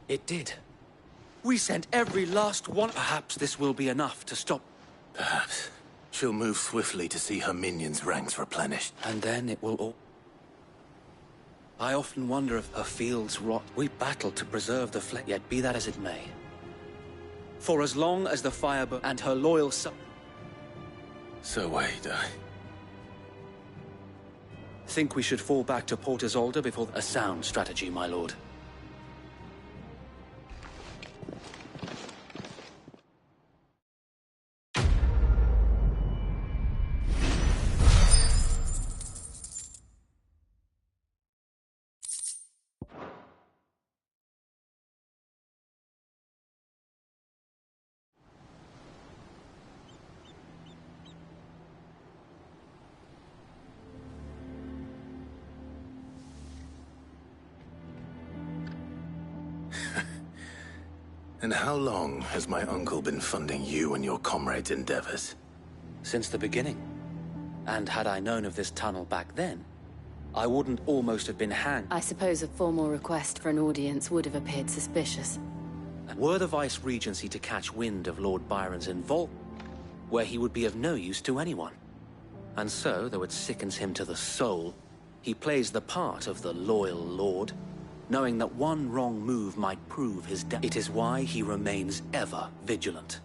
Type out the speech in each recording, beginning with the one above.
It did. We sent every last one. Perhaps this will be enough to stop. Perhaps. She'll move swiftly to see her minions' ranks replenished. And then it will all... I often wonder if her fields rot. We battle to preserve the flesh, yet be that as it may. For as long as the Firebird and her loyal son... So wait, Think we should fall back to Port Isolde before... A sound strategy, my lord. And how long has my uncle been funding you and your comrades' endeavors? Since the beginning. And had I known of this tunnel back then, I wouldn't almost have been hanged. I suppose a formal request for an audience would have appeared suspicious. Were the Vice-Regency to catch wind of Lord Byron's involvement, where he would be of no use to anyone. And so, though it sickens him to the soul, he plays the part of the loyal lord, knowing that one wrong move might prove his death. It is why he remains ever vigilant.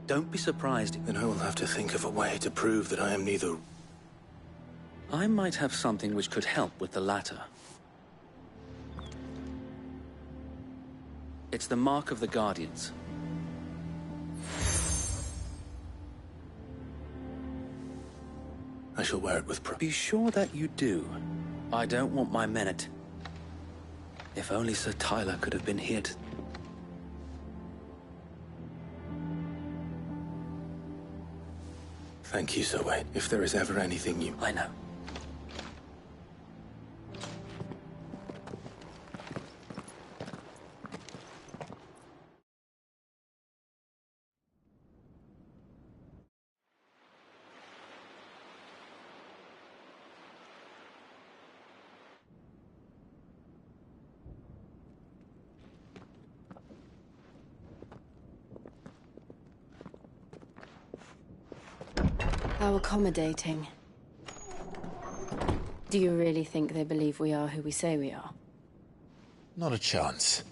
Don't be surprised. Then I will have to think of a way to prove that I am neither... I might have something which could help with the latter. It's the mark of the Guardians. I shall wear it with pride. Be sure that you do. I don't want my men at... If only Sir Tyler could have been here to... Thank you, Sir Wayne. If there is ever anything you... I know. How accommodating. Do you really think they believe we are who we say we are? Not a chance.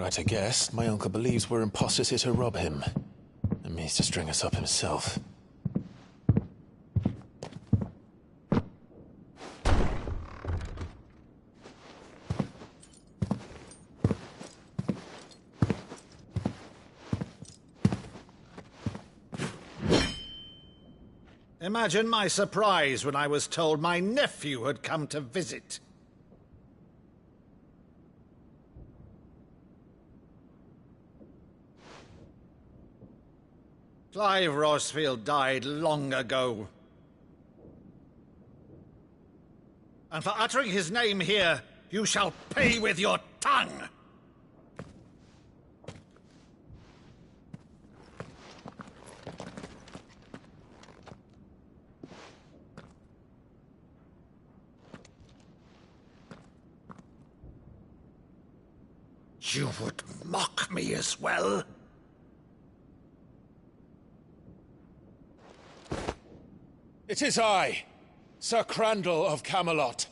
Right, I guess. My uncle believes we're imposters here to rob him. And means to string us up himself. Imagine my surprise when I was told my nephew had come to visit. Clive Rosfield died long ago. And for uttering his name here, you shall pay with your tongue! You would mock me as well? It is I, Sir Crandall of Camelot,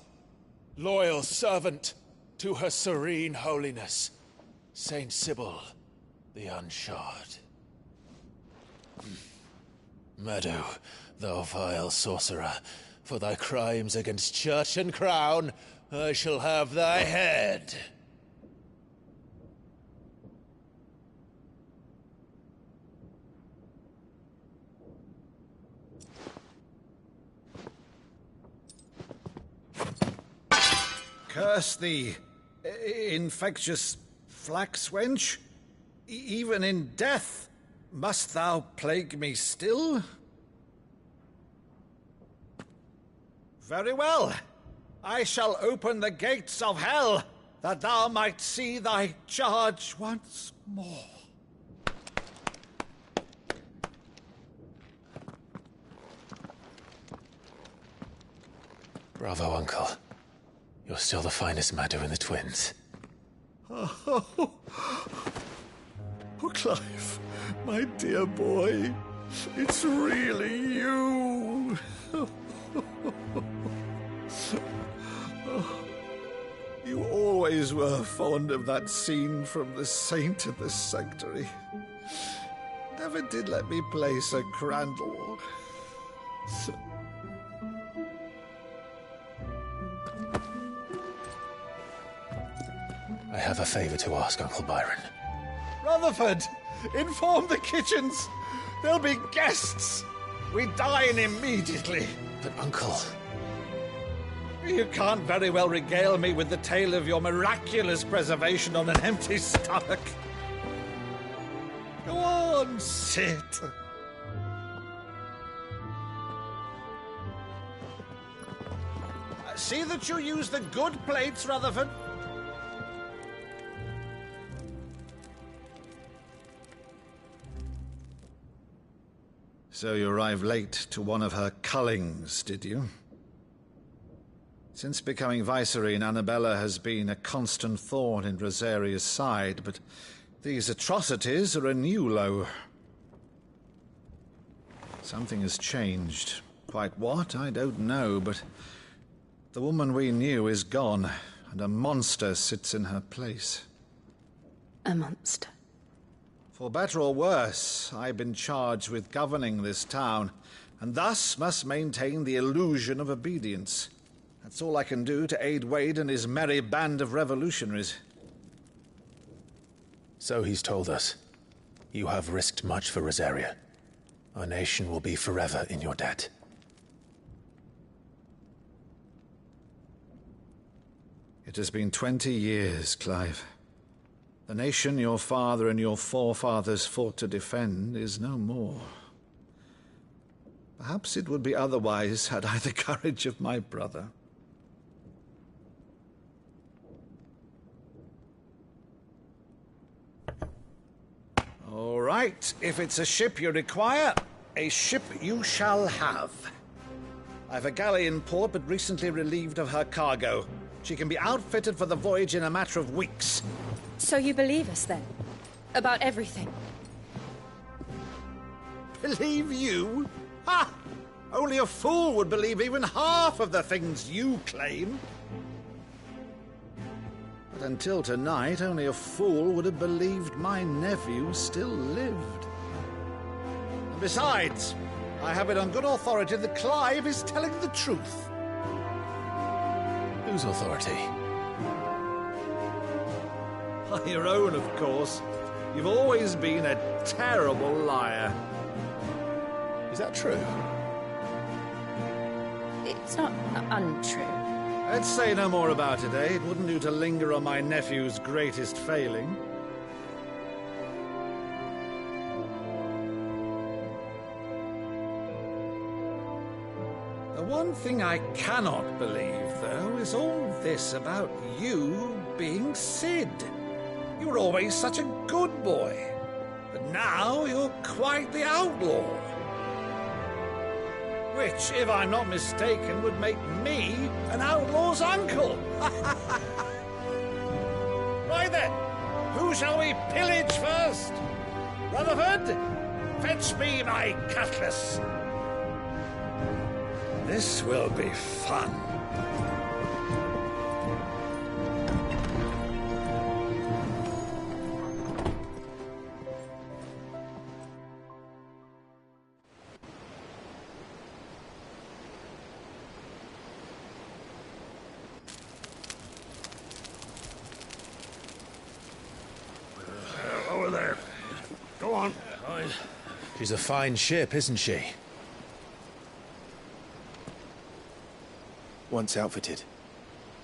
loyal servant to Her Serene Holiness, Saint Sybil the Unshod. Meadow, thou vile sorcerer, for thy crimes against church and crown, I shall have thy head. Curse thee, infectious flax wench. Even in death, must thou plague me still? Very well. I shall open the gates of hell, that thou might see thy charge once more. Bravo, Uncle. You're still the finest Maddu in the twins. Oh, Clive, my dear boy, it's really you. You always were fond of that scene from The Saint of the Sanctuary. Never did let me play Sir Crandall. I have a favor to ask, Uncle Byron. Rutherford, inform the kitchens. There'll be guests. We dine immediately. But, Uncle... You can't very well regale me with the tale of your miraculous preservation on an empty stomach. Go on, sit. See that you use the good plates, Rutherford. So you arrived late to one of her cullings, did you? Since becoming Vicereine, Annabella has been a constant thorn in Rosaria's side, but these atrocities are a new low. Something has changed. Quite what, I don't know, but the woman we knew is gone, and a monster sits in her place. A monster. For better or worse, I've been charged with governing this town, and thus must maintain the illusion of obedience. That's all I can do to aid Wade and his merry band of revolutionaries. So he's told us. You have risked much for Rosaria. Our nation will be forever in your debt. It has been 20 years, Clive. The nation your father and your forefathers fought to defend is no more. Perhaps it would be otherwise had I the courage of my brother. All right, if it's a ship you require, a ship you shall have. I've a galley in port, but recently relieved of her cargo. She can be outfitted for the voyage in a matter of weeks. So you believe us, then? About everything? Believe you? Ha! Only a fool would believe even half of the things you claim. But until tonight, only a fool would have believed my nephew still lived. And besides, I have it on good authority that Clive is telling the truth. Whose authority? By your own, of course. You've always been a terrible liar. Is that true? It's not untrue. Let's say no more about it, eh? It wouldn't do to linger on my nephew's greatest failing. The one thing I cannot believe, though, is all this about you being Sid. You were always such a good boy, but now you're quite the outlaw. Which, if I'm not mistaken, would make me an outlaw's uncle. Right then, who shall we pillage first? Rutherford, fetch me my cutlass. This will be fun. Over there. Go on. She's a fine ship, isn't she? Once outfitted,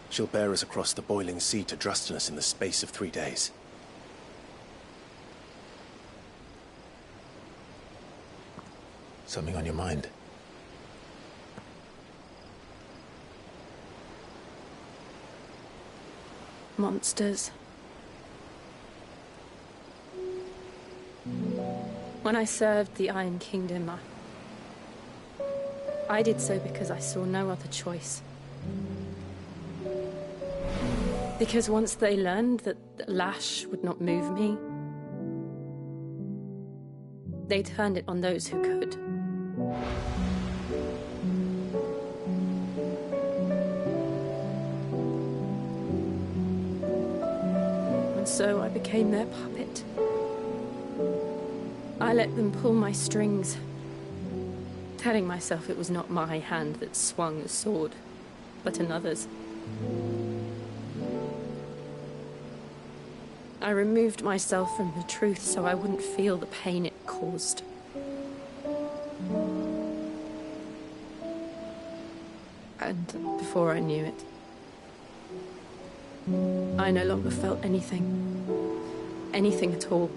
she'll bear us across the boiling sea to Drustinus in the space of 3 days. Something on your mind? Monsters. When I served the Iron Kingdom, I did so because I saw no other choice. Because once they learned that the lash would not move me, they turned it on those who could. And so I became their puppet. I let them pull my strings, telling myself it was not my hand that swung the sword, but another's. I removed myself from the truth so I wouldn't feel the pain it caused. And before I knew it, I no longer felt anything. Anything at all.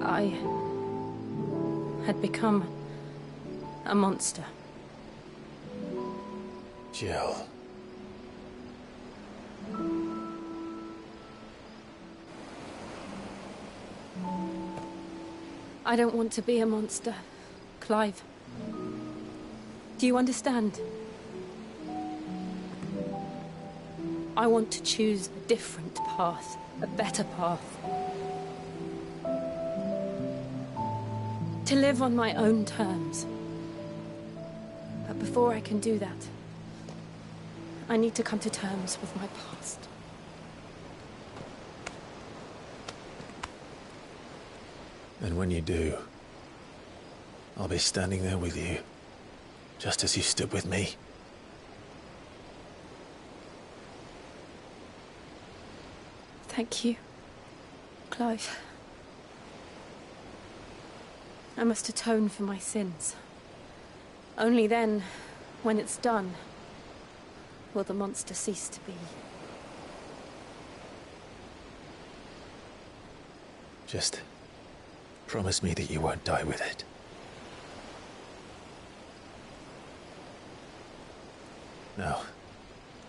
I had become a monster. Jill. I don't want to be a monster, Clive. Do you understand? I want to choose a different path, a better path. To live on my own terms. But before I can do that, I need to come to terms with my past. And when you do, I'll be standing there with you, just as you stood with me. Thank you, Clive. I must atone for my sins. Only then, when it's done, will the monster cease to be. Just promise me that you won't die with it. Now,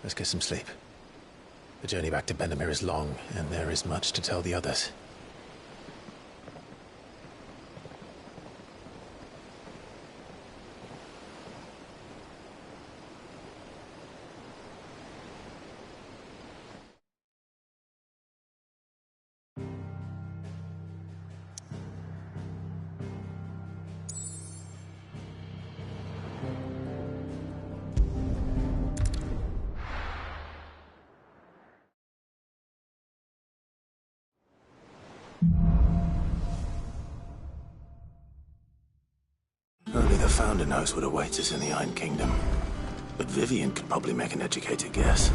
let's get some sleep. The journey back to Benamir is long, and there is much to tell the others. Founder knows what awaits us in the Iron Kingdom, but Vivian could probably make an educated guess.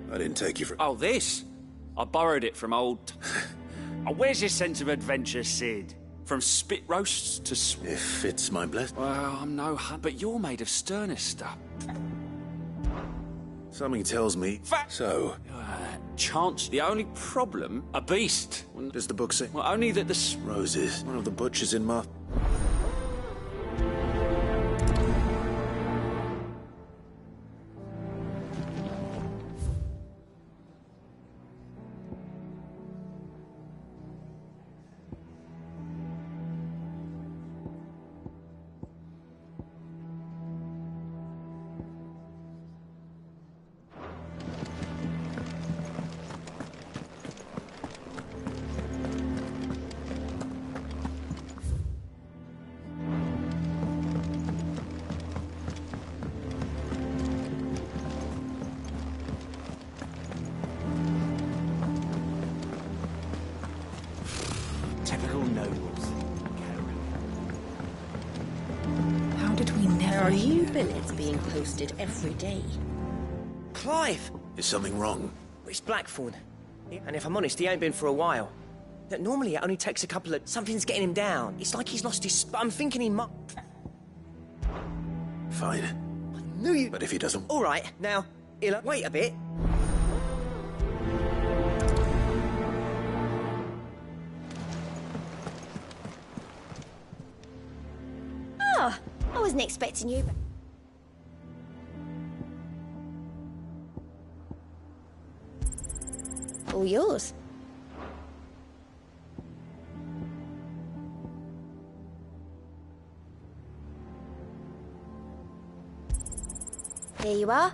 I didn't take you for... Oh, this? I borrowed it from old... Oh, where's your sense of adventure, Sid? From spit roasts to... If it's my blessing. Well, I'm no hunt, but you're made of sterner stuff. Something tells me... So? Chance. The only problem... A beast. What does the book say? Well, only that the... Roses. One of the butchers in Mar... Typical nobles. How did we never... There are new billets being posted every day. Clive! Is something wrong? It's Blackthorn. And if I'm honest, he ain't been for a while. That normally it only takes a couple of... Something's getting him down. It's like he's lost his... But I'm thinking he might... Fine. I knew you... But if he doesn't... All right, now, Illa, wait a bit. Oh, I wasn't expecting you. All yours. Here you are.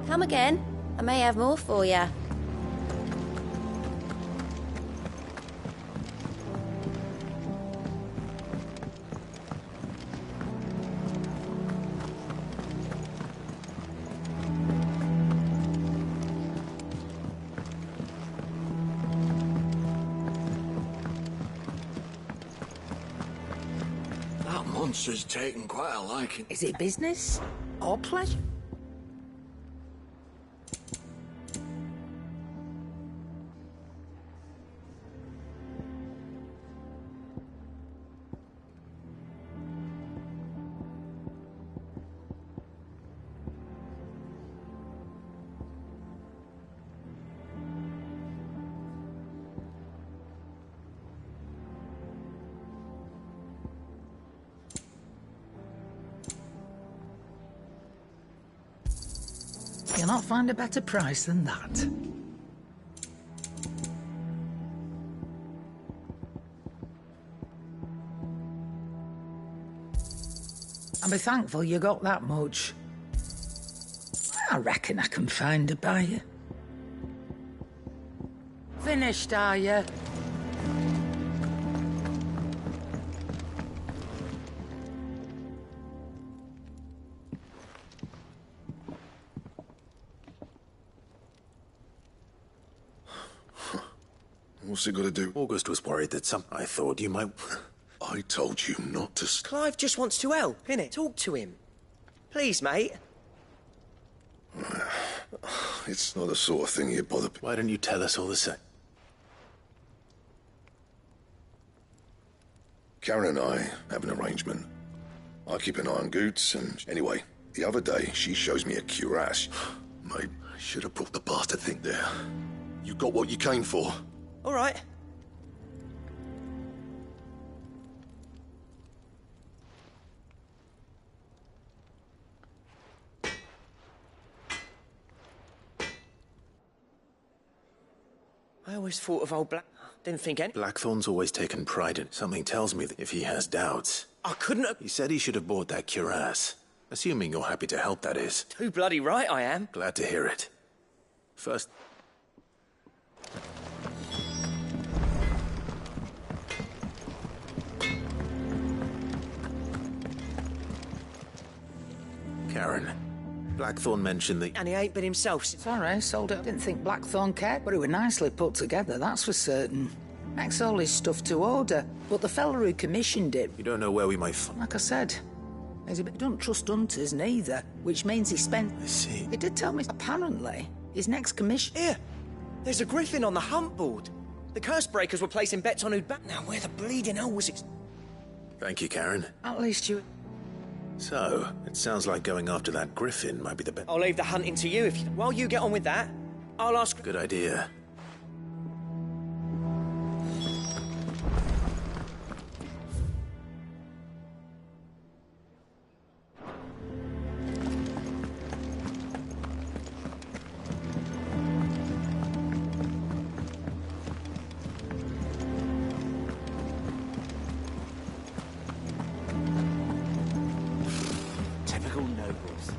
Come again. I may have more for you. That monster's taken quite a liking. Is it business? Or pleasure? You'll not find a better price than that. And be thankful you got that much. I reckon I can find a buyer. Finished, are you? What's it got to do? August was worried that I thought you might... I told you not to... Clive just wants to help, innit? Talk to him. Please, mate. It's not the sort of thing you bother... Why don't you tell us all the same? Karen and I have an arrangement. I keep an eye on Goots, and anyway, the other day she shows me a cuirass. Mate, I should have brought the bastard thing there. You got what you came for. All right. I always thought of old Black... Didn't think any... Blackthorn's always taken pride in... Something tells me that if he has doubts... I couldn't have... He said he should have bought that cuirass. Assuming you're happy to help, that is. Too bloody right I am. Glad to hear it. First... Karen, Blackthorn mentioned that... And he ain't been himself. Sorry, sold it. Didn't think Blackthorn cared, but it were nicely put together, that's for certain. Makes all his stuff to order, but the fella who commissioned it... You don't know where we might find... Like I said, he don't trust hunters neither, which means he spent... I see. He did tell me, apparently, his next commission... Here, there's a griffin on the hunt board. The curse breakers were placing bets on who'd back. Now, where the bleeding hell was it? Thank you, Karen. At least you... So, it sounds like going after that griffin might be the best... I'll leave the hunting to you if you... While you get on with that, I'll ask... Good idea. Typical nobles.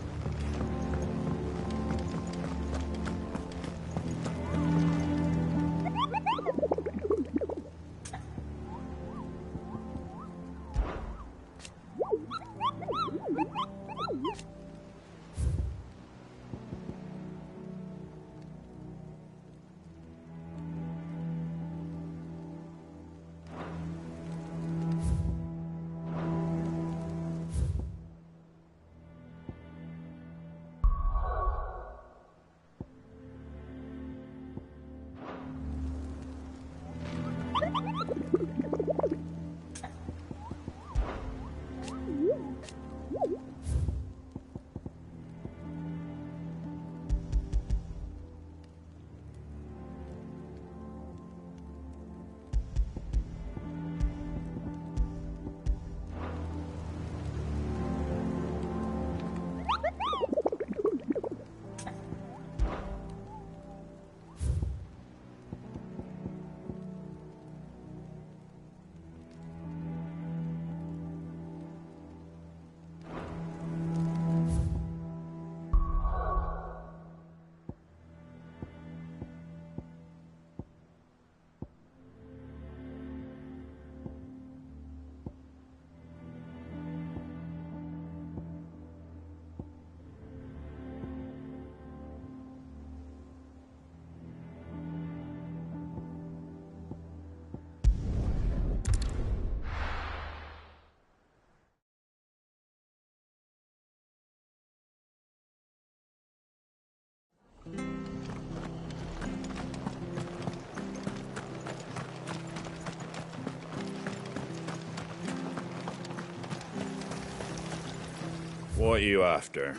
What are you after?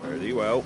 Very well.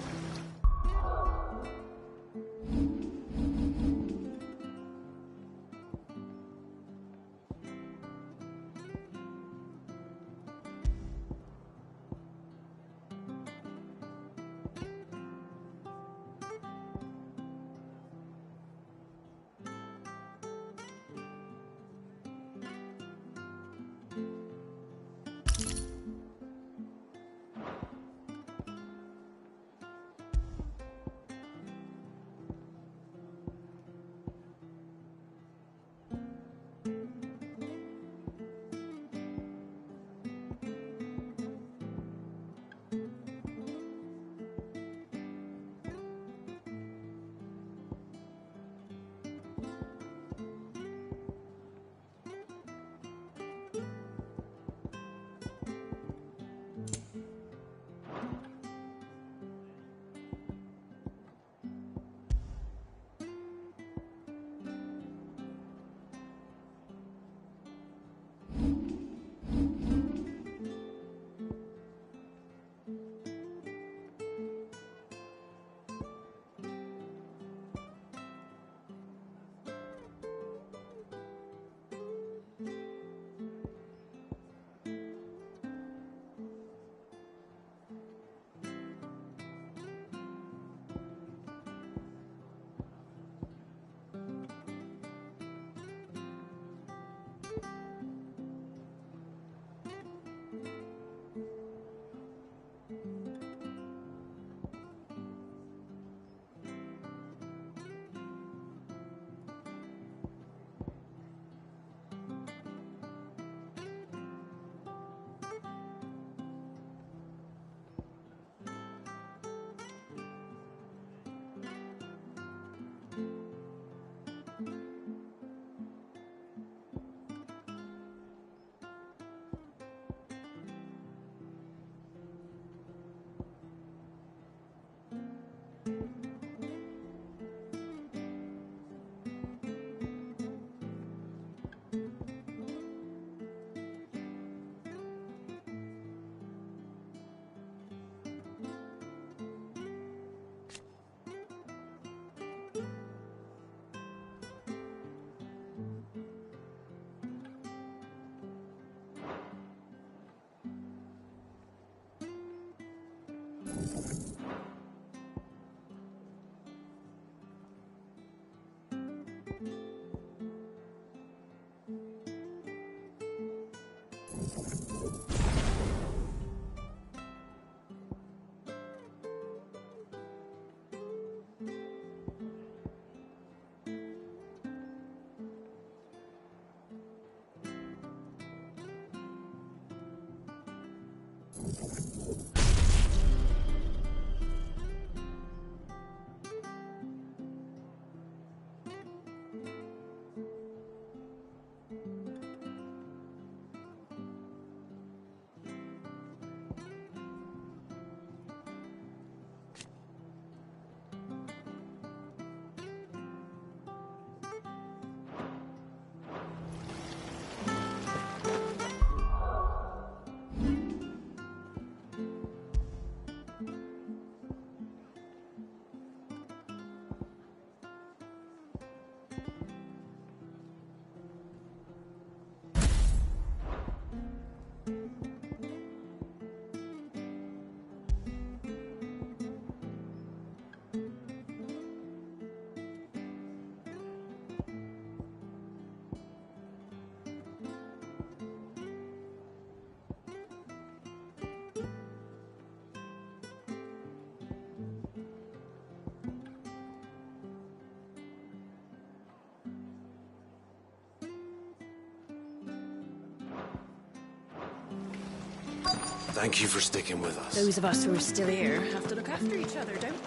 Thank you for sticking with us. Those of us who are still here have to look after each other, don't we?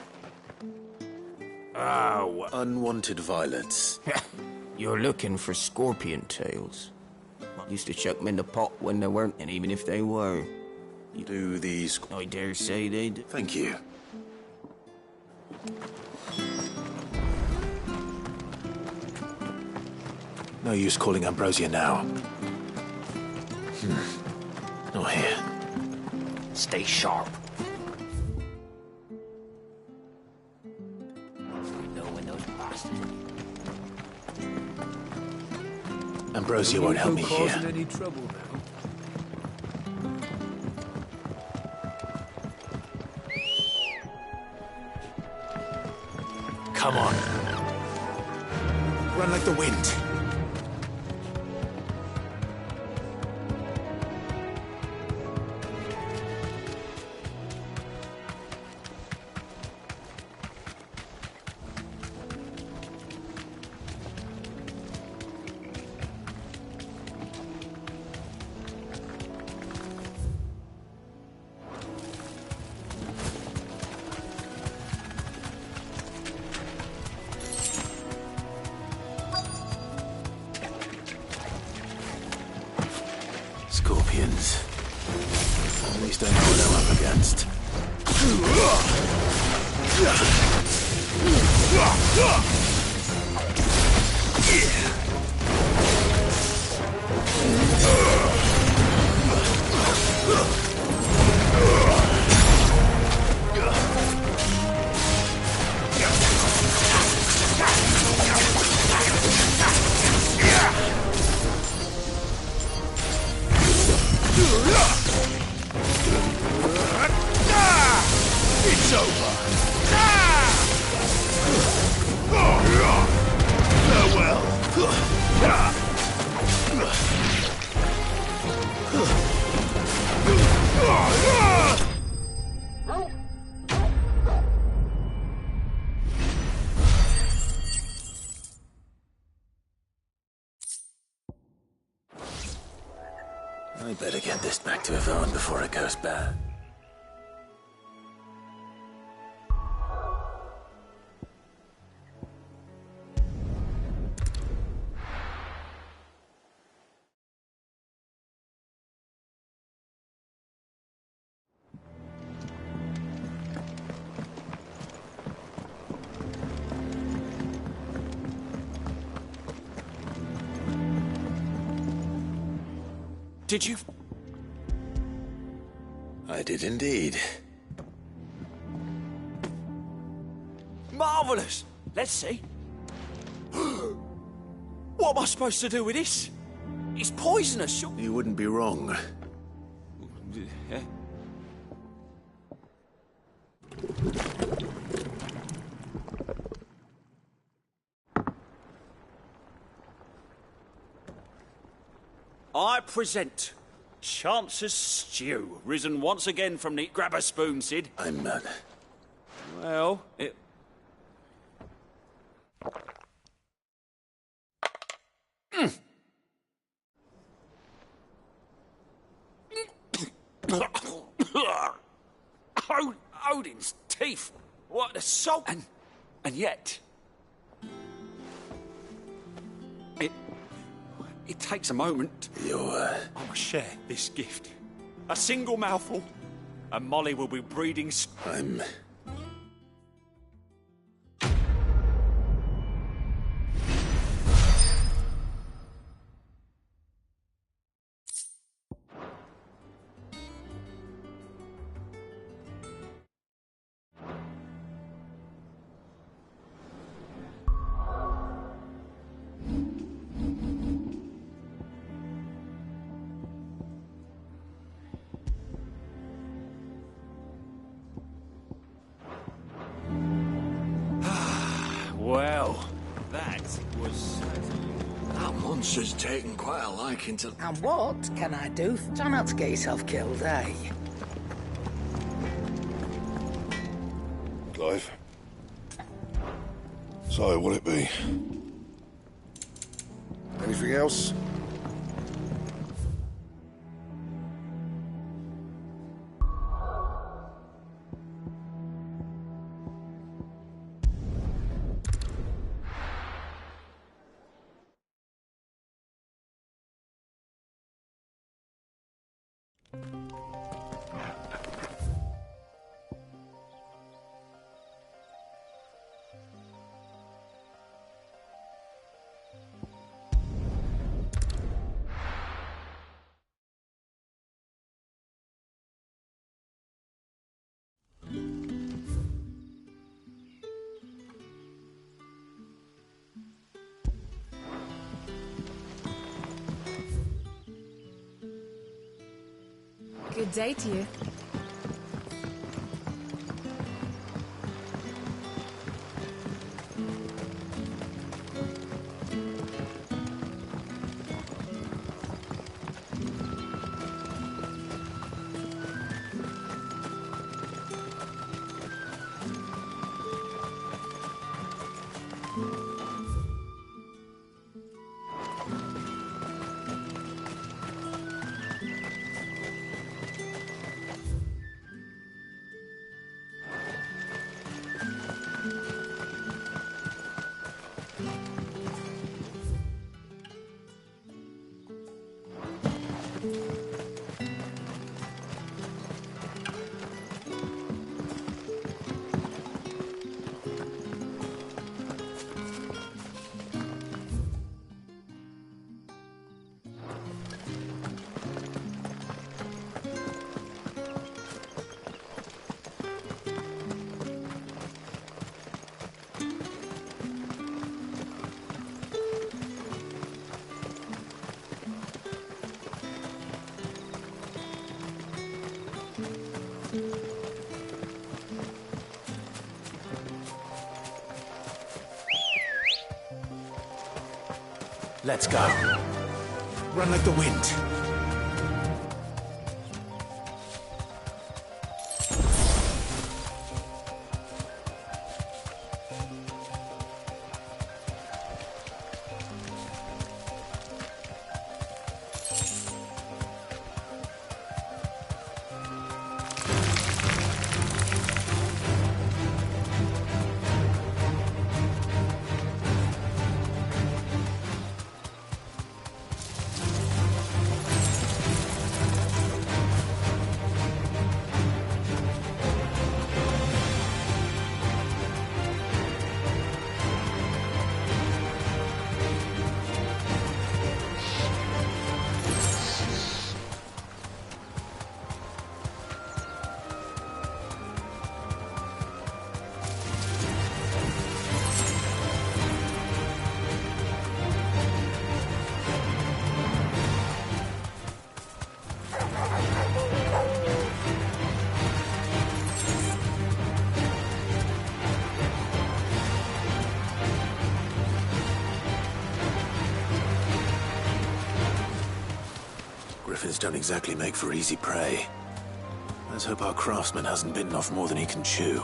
Oh. Unwanted violets. You're looking for scorpion tails. Used to chuck them in the pot when there weren't, and even if they were. You do these... I dare say they do. Thank you. No use calling Ambrosia now. Not here. Stay sharp. Ambrosia won't help me here. Any trouble now? Come on. Run like the wind. Scorpions. At least I know what I'm up against. It's over. Farewell. I better get this back to Yvonne before it goes bad. Did you? I did indeed. Marvellous! Let's see. What am I supposed to do with this? It's poisonous, sure. You wouldn't be wrong. I present Chance's Stew, risen once again from the... Grab a spoon, Sid. I'm mad. Well, it... Odin's teeth! What a salt! And yet... It takes a moment. I must share this gift. A single mouthful, and Molly will be breeding... I'm... Well, that was... That monster's taken quite a liking to... And what can I do? Try not to get yourself killed, eh? Clive? So, what'll it be? Anything else? Good day to you. Let's go. Run like the wind. don't exactly make for easy prey. Let's hope our craftsman hasn't bitten off more than he can chew.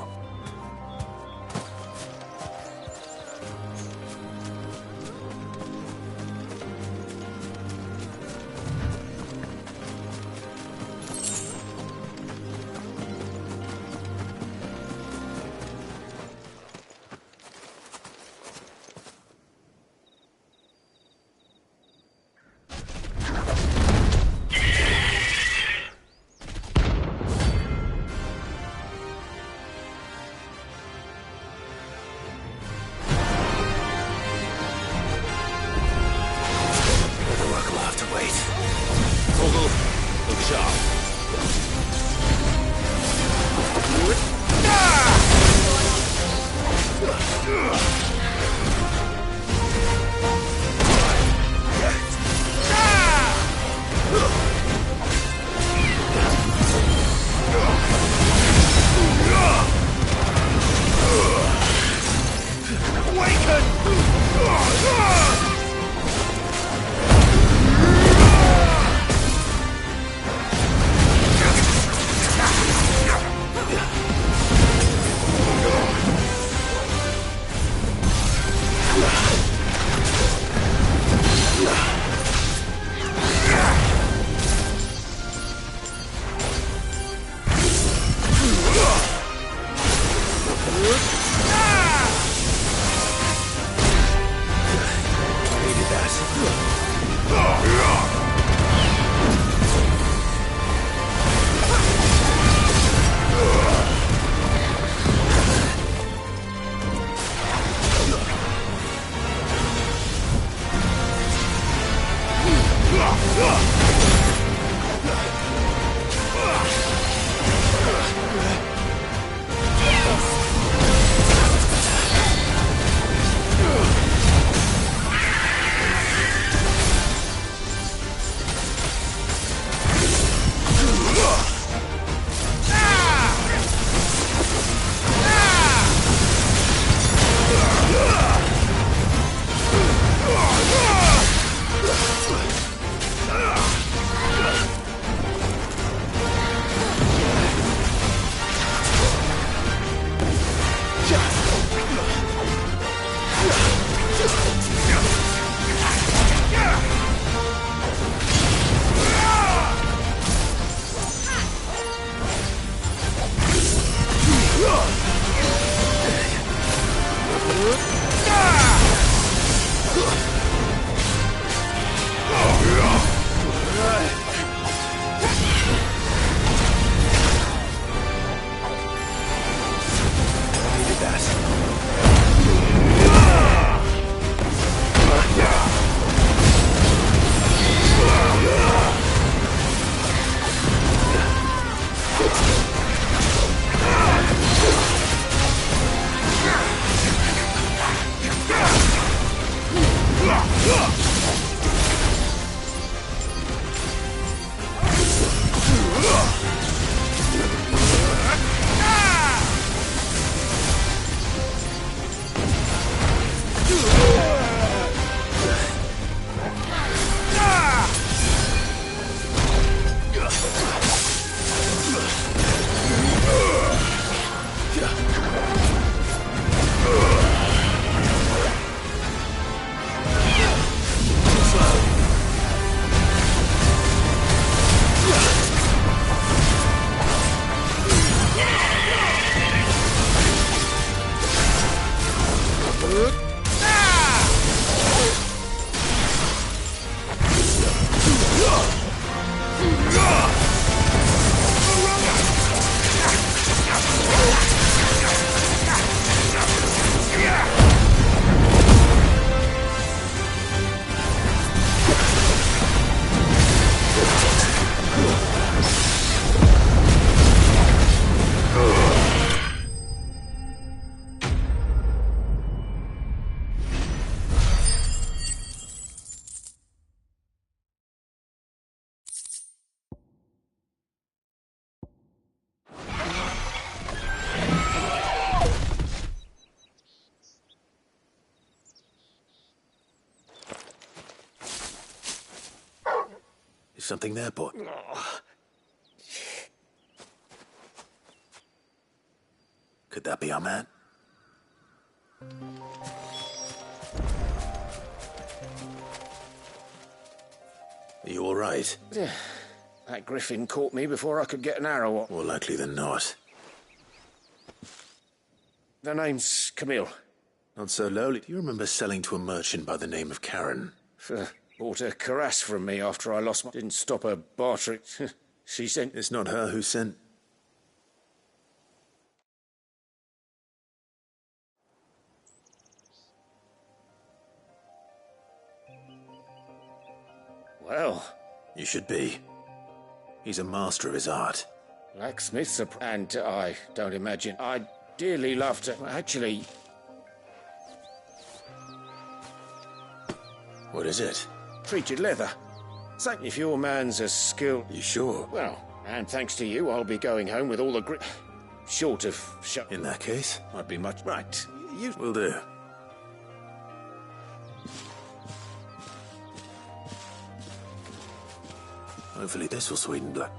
Something there, boy? Could that be our man? Are you all right? That griffin caught me before I could get an arrow off. More likely than not. The name's Camille. Not so lowly. Do you remember selling to a merchant by the name of Karen? Bought a cuirass from me after I lost my... Didn't stop her bartering. She sent... It's not her who sent... Well... You should be. He's a master of his art. Blacksmith's a... And I don't imagine... I'd dearly love to... Actually... What is it? Treated leather. So, if your man's as skilled... You sure? Well, and thanks to you, I'll be going home with all the grit... Short of... In that case? I'd be much... Right. You... Will do. Hopefully this will sweeten blood.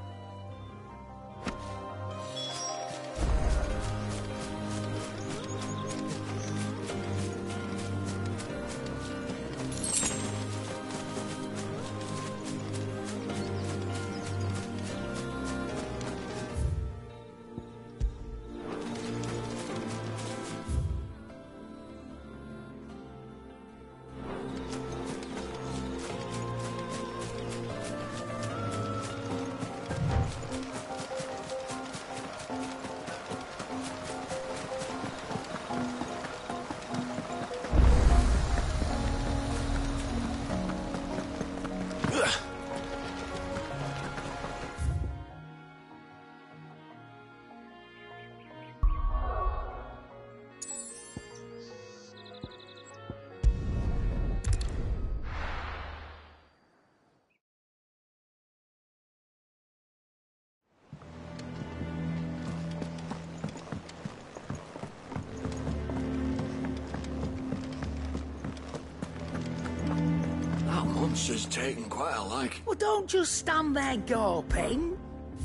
Monster's taking quite a liking. Well, don't just stand there gawping.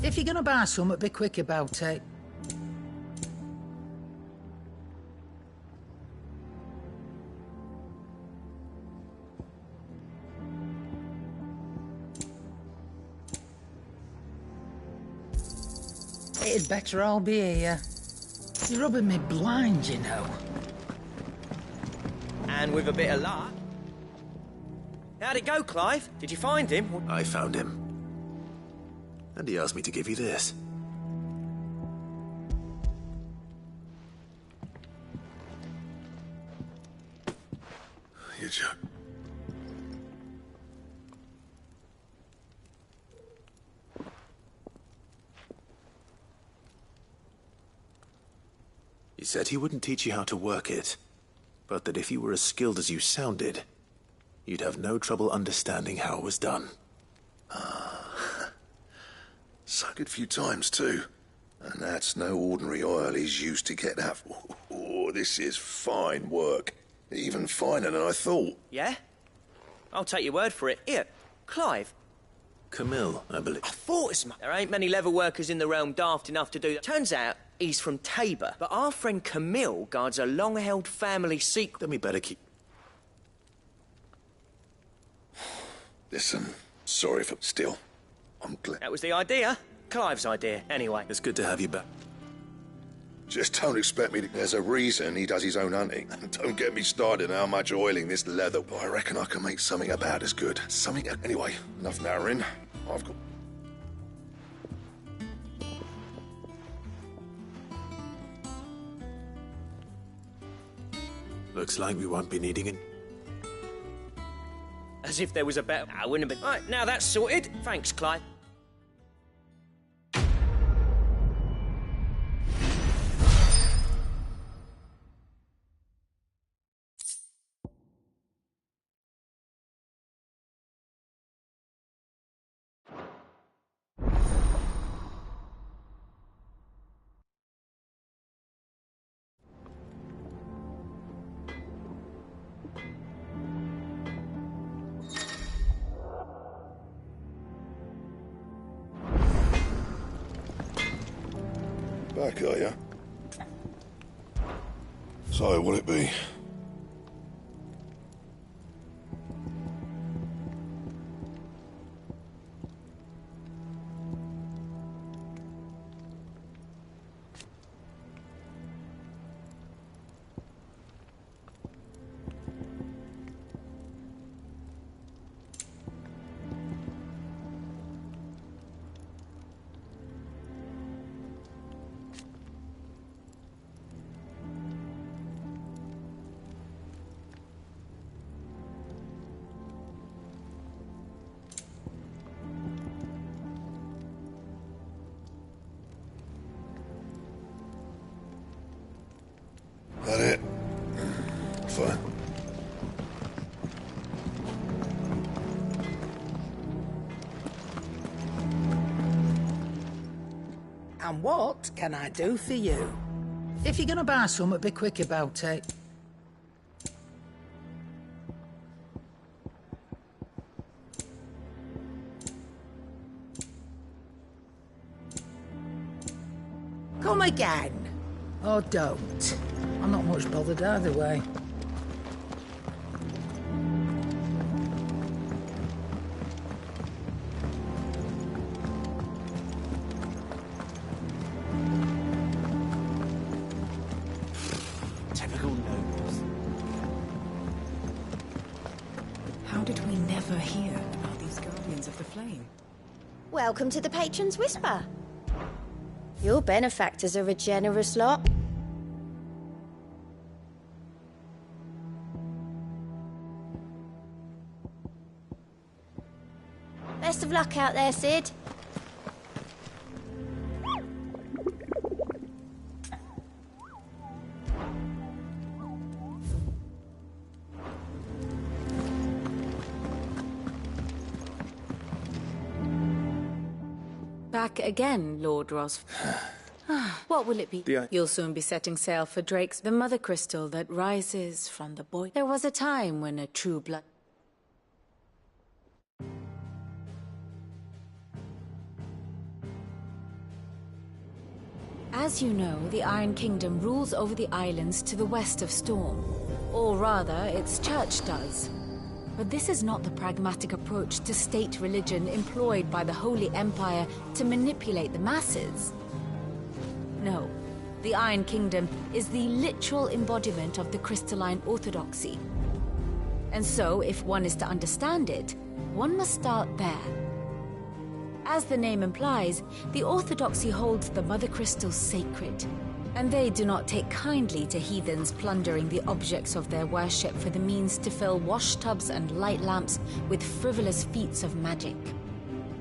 If you're gonna buy something, be quick about it. It'd better all be here. You're rubbing me blind, you know. And with a bit of luck... How'd it go, Clive? Did you find him? I found him. And he asked me to give you this. You joke. He said he wouldn't teach you how to work it, but that if you were as skilled as you sounded, you'd have no trouble understanding how it was done. Sunk it a few times, too. And that's no ordinary oil he's used to get that. Oh, this is fine work. Even finer than I thought. Yeah? I'll take your word for it. Here, Clive. Camille, I believe. I thought as much. There ain't many leather workers in the realm daft enough to do that. Turns out he's from Tabor, but our friend Camille guards a long-held family secret. Then we better keep... Listen, sorry for... Still, I'm glad... That was the idea. Clive's idea, anyway. It's good to have you back. Just don't expect me to... There's a reason he does his own hunting. And don't get me started on how much oiling this leather... But I reckon I can make something about as good. Something... Anyway, enough narrowing. I've got... Looks like we won't be needing it. As if there was a better... I wouldn't have been... Right, now that's sorted. Thanks, Clive. Back, are you? So, will it be? That it? Fine. And what can I do for you? If you're gonna buy something, be quick about it. Come again. Or don't. I'm not much bothered either way. Typical nobles. How did we never hear about these Guardians of the Flame? Welcome to the Patron's Whisper. Your benefactors are a generous lot. Best of luck out there, Sid. Back again, Lord Ros. What will it be? You'll soon be setting sail for Drake's, the mother crystal that rises from the boy. There was a time when a true blood... As you know, the Iron Kingdom rules over the islands to the west of Storm. Or rather, its church does. But this is not the pragmatic approach to state religion employed by the Holy Empire to manipulate the masses. No, the Iron Kingdom is the literal embodiment of the crystalline orthodoxy. And so, if one is to understand it, one must start there. As the name implies, the orthodoxy holds the mother crystals sacred, and they do not take kindly to heathens plundering the objects of their worship for the means to fill washtubs and light lamps with frivolous feats of magic.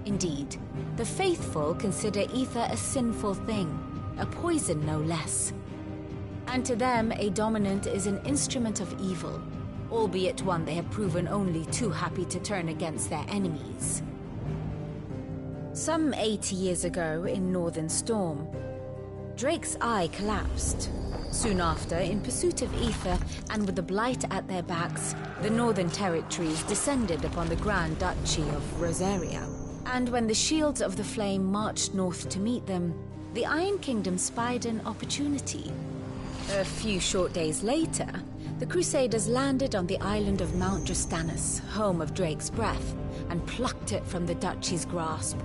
Indeed, the faithful consider ether a sinful thing, a poison no less. And to them, a dominant is an instrument of evil, albeit one they have proven only too happy to turn against their enemies. Some 80 years ago, in Northern Storm, Drake's eye collapsed. Soon after, in pursuit of ether and with the Blight at their backs, the Northern Territories descended upon the Grand Duchy of Rosaria. And when the Shields of the Flame marched north to meet them, the Iron Kingdom spied an opportunity. A few short days later, the Crusaders landed on the island of Mount Justanus, home of Drake's breath, and plucked it from the Duchy's grasp.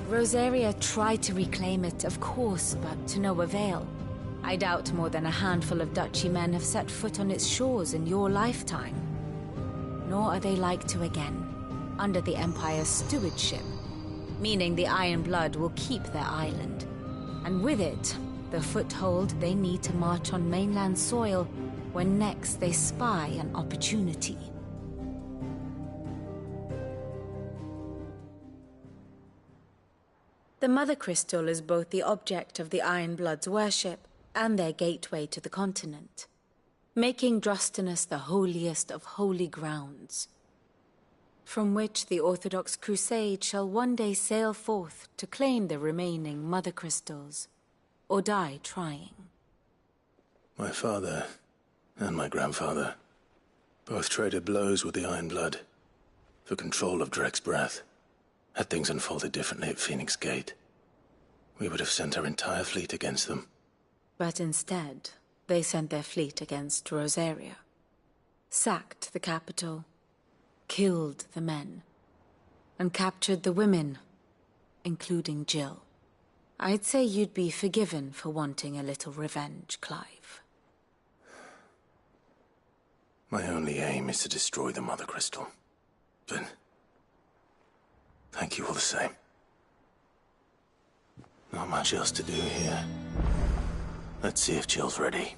Rosaria tried to reclaim it, of course, but to no avail. I doubt more than a handful of Duchy men have set foot on its shores in your lifetime. Nor are they like to again, under the Empire's stewardship, meaning the Iron Blood will keep their island, and with it, the foothold they need to march on mainland soil when next they spy an opportunity. The Mother Crystal is both the object of the Iron Blood's worship and their gateway to the continent, making Drustinus the holiest of holy grounds, from which the Orthodox Crusade shall one day sail forth to claim the remaining Mother Crystals, or die trying. My father and my grandfather both traded blows with the Iron Blood for control of Drake's breath. Had things unfolded differently at Phoenix Gate, we would have sent our entire fleet against them. But instead, they sent their fleet against Rosaria, sacked the capital, killed the men, and captured the women, including Jill. I'd say you'd be forgiven for wanting a little revenge, Clive. My only aim is to destroy the Mother Crystal. But thank you all the same. Not much else to do here. Let's see if Jill's ready.